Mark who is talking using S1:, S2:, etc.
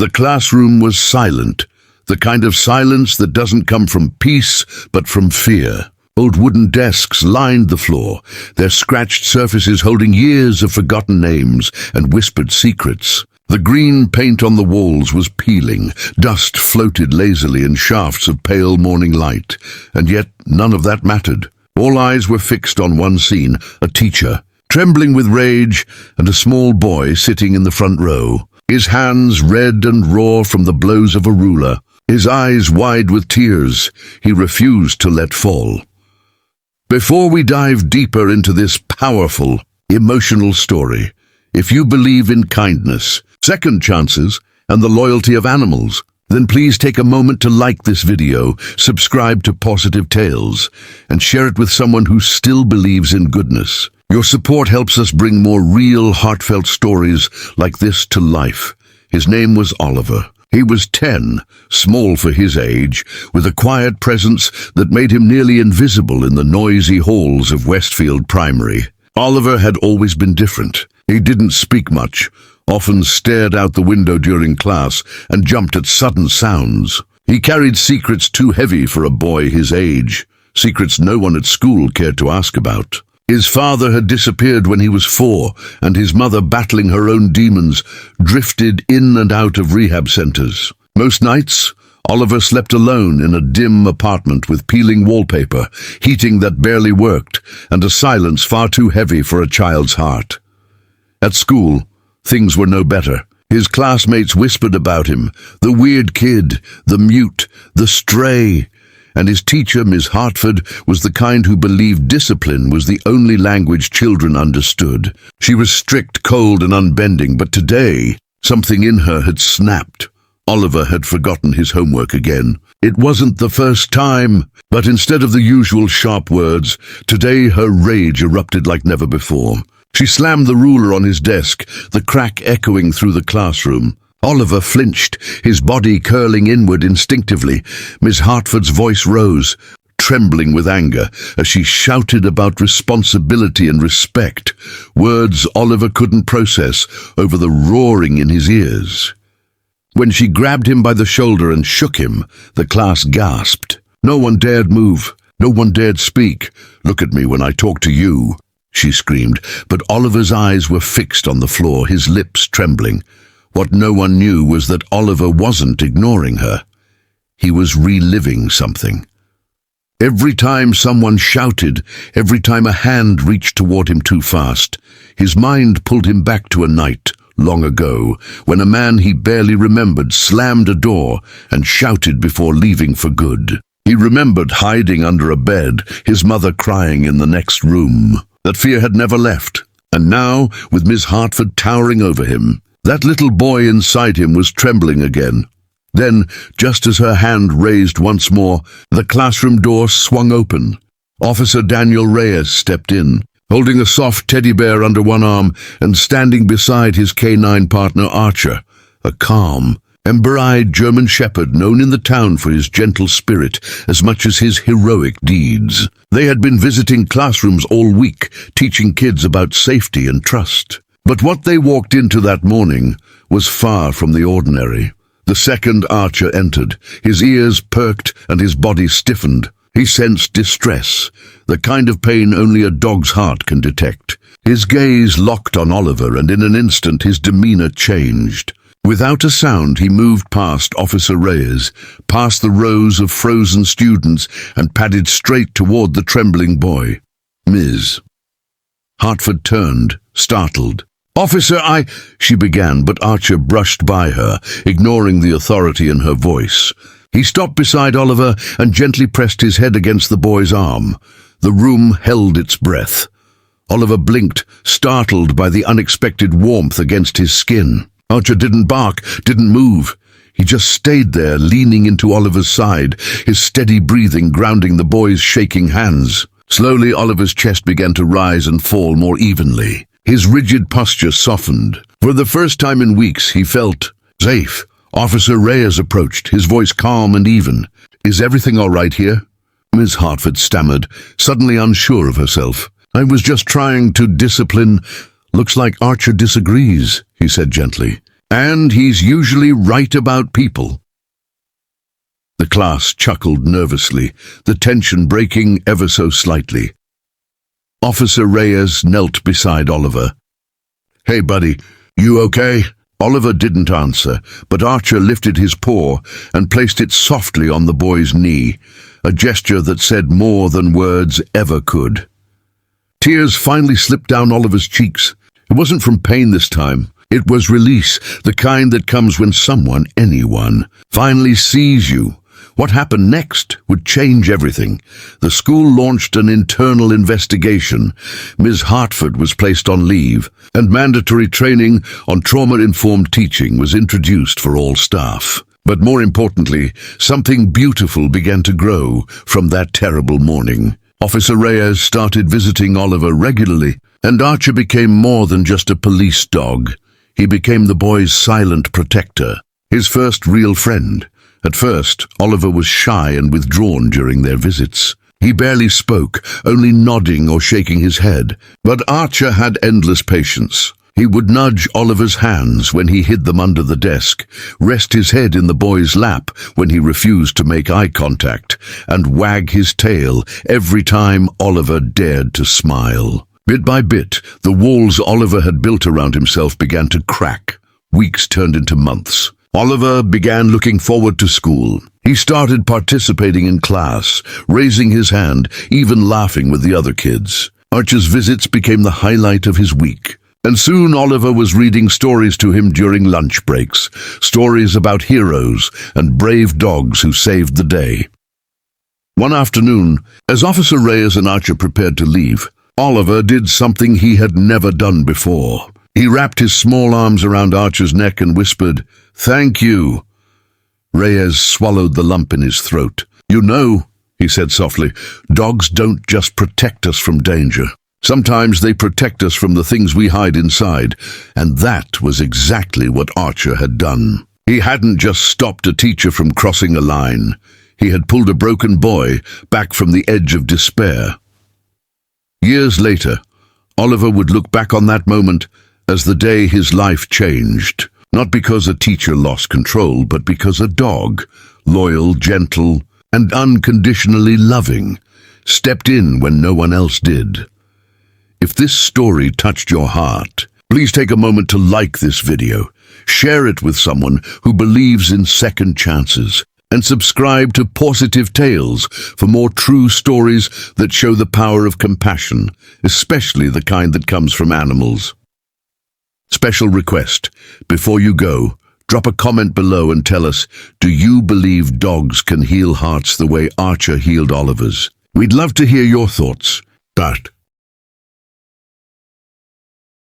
S1: The classroom was silent, the kind of silence that doesn't come from peace, but from fear. Old wooden desks lined the floor, their scratched surfaces holding years of forgotten names and whispered secrets. The green paint on the walls was peeling, dust floated lazily in shafts of pale morning light, and yet none of that mattered. All eyes were fixed on one scene, a teacher, trembling with rage, and a small boy sitting in the front row, his hands red and raw from the blows of a ruler, his eyes wide with tears he refused to let fall. Before we dive deeper into this powerful, emotional story, if you believe in kindness, second chances, and the loyalty of animals, then please take a moment to like this video, subscribe to Pawsitive Tales, and share it with someone who still believes in goodness. Your support helps us bring more real, heartfelt stories like this to life. His name was Oliver. He was 10, small for his age, with a quiet presence that made him nearly invisible in the noisy halls of Westfield Primary. Oliver had always been different. He didn't speak much, often stared out the window during class and jumped at sudden sounds. He carried secrets too heavy for a boy his age, secrets no one at school cared to ask about. His father had disappeared when he was 4, and his mother, battling her own demons, drifted in and out of rehab centers. Most nights, Oliver slept alone in a dim apartment with peeling wallpaper, heating that barely worked, and a silence far too heavy for a child's heart. At school, things were no better. His classmates whispered about him, the weird kid, the mute, the stray. And his teacher, Miss Hartford, was the kind who believed discipline was the only language children understood. She was strict, cold, and unbending, but today, something in her had snapped. Oliver had forgotten his homework again. It wasn't the first time, but instead of the usual sharp words, today her rage erupted like never before. She slammed the ruler on his desk, the crack echoing through the classroom. Oliver flinched, his body curling inward instinctively. Miss Hartford's voice rose, trembling with anger, as she shouted about responsibility and respect, words Oliver couldn't process over the roaring in his ears. When she grabbed him by the shoulder and shook him, the class gasped. No one dared move, no one dared speak. "Look at me when I talk to you," she screamed, but Oliver's eyes were fixed on the floor, his lips trembling. What no one knew was that Oliver wasn't ignoring her. He was reliving something. Every time someone shouted, every time a hand reached toward him too fast, his mind pulled him back to a night, long ago, when a man he barely remembered slammed a door and shouted before leaving for good. He remembered hiding under a bed, his mother crying in the next room. That fear had never left, and now, with Miss Hartford towering over him, that little boy inside him was trembling again. Then, just as her hand raised once more, the classroom door swung open. Officer Daniel Reyes stepped in, holding a soft teddy bear under one arm and standing beside his canine partner Archer, a calm, ember-eyed German shepherd known in the town for his gentle spirit as much as his heroic deeds. They had been visiting classrooms all week, teaching kids about safety and trust. But what they walked into that morning was far from the ordinary. The second Archer entered, his ears perked and his body stiffened. He sensed distress, the kind of pain only a dog's heart can detect. His gaze locked on Oliver, and in an instant his demeanor changed. Without a sound, he moved past Officer Reyes, past the rows of frozen students, and padded straight toward the trembling boy. "Ms. Hartford turned, startled. "Officer, she began, but Archer brushed by her, ignoring the authority in her voice. He stopped beside Oliver and gently pressed his head against the boy's arm. The room held its breath. Oliver blinked, startled by the unexpected warmth against his skin. Archer didn't bark, didn't move. He just stayed there, leaning into Oliver's side, his steady breathing grounding the boy's shaking hands. Slowly, Oliver's chest began to rise and fall more evenly. His rigid posture softened. For the first time in weeks, he felt safe. Officer Reyes approached, his voice calm and even. "Is everything all right here?" Miss Hartford stammered, suddenly unsure of herself. "I was just trying to discipline." "Looks like Archer disagrees," he said gently. And he's usually right about people. The class chuckled nervously, the tension breaking ever so slightly. Officer Reyes knelt beside Oliver. "Hey, buddy, you okay?" Oliver didn't answer, but Archer lifted his paw and placed it softly on the boy's knee, a gesture that said more than words ever could. Tears finally slipped down Oliver's cheeks. It wasn't from pain this time. It was release, the kind that comes when someone, anyone, finally sees you. What happened next would change everything. The school launched an internal investigation. Ms. Hartford was placed on leave, and mandatory training on trauma-informed teaching was introduced for all staff. But more importantly, something beautiful began to grow from that terrible morning. Officer Reyes started visiting Oliver regularly, and Archer became more than just a police dog. He became the boy's silent protector, his first real friend. At first, Oliver was shy and withdrawn during their visits. He barely spoke, only nodding or shaking his head. But Archer had endless patience. He would nudge Oliver's hands when he hid them under the desk, rest his head in the boy's lap when he refused to make eye contact, and wag his tail every time Oliver dared to smile. Bit by bit, the walls Oliver had built around himself began to crack. Weeks turned into months. Oliver began looking forward to school. He started participating in class, raising his hand, even laughing with the other kids. Archer's visits became the highlight of his week. And soon Oliver was reading stories to him during lunch breaks, stories about heroes and brave dogs who saved the day. One afternoon, as Officer Reyes and Archer prepared to leave, Oliver did something he had never done before. He wrapped his small arms around Archer's neck and whispered, "Thank you." Reyes swallowed the lump in his throat. "You know," he said softly, "dogs don't just protect us from danger. Sometimes they protect us from the things we hide inside." And that was exactly what Archer had done. He hadn't just stopped a teacher from crossing a line. He had pulled a broken boy back from the edge of despair. Years later, Oliver would look back on that moment as the day his life changed. Not because a teacher lost control, but because a dog, loyal, gentle, and unconditionally loving, stepped in when no one else did. If this story touched your heart, please take a moment to like this video, share it with someone who believes in second chances, and subscribe to Pawsitive Tales for more true stories that show the power of compassion, especially the kind that comes from animals. Special request, before you go, drop a comment below and tell us, do you believe dogs can heal hearts the way Archer healed Oliver's? We'd love to hear your thoughts. Start.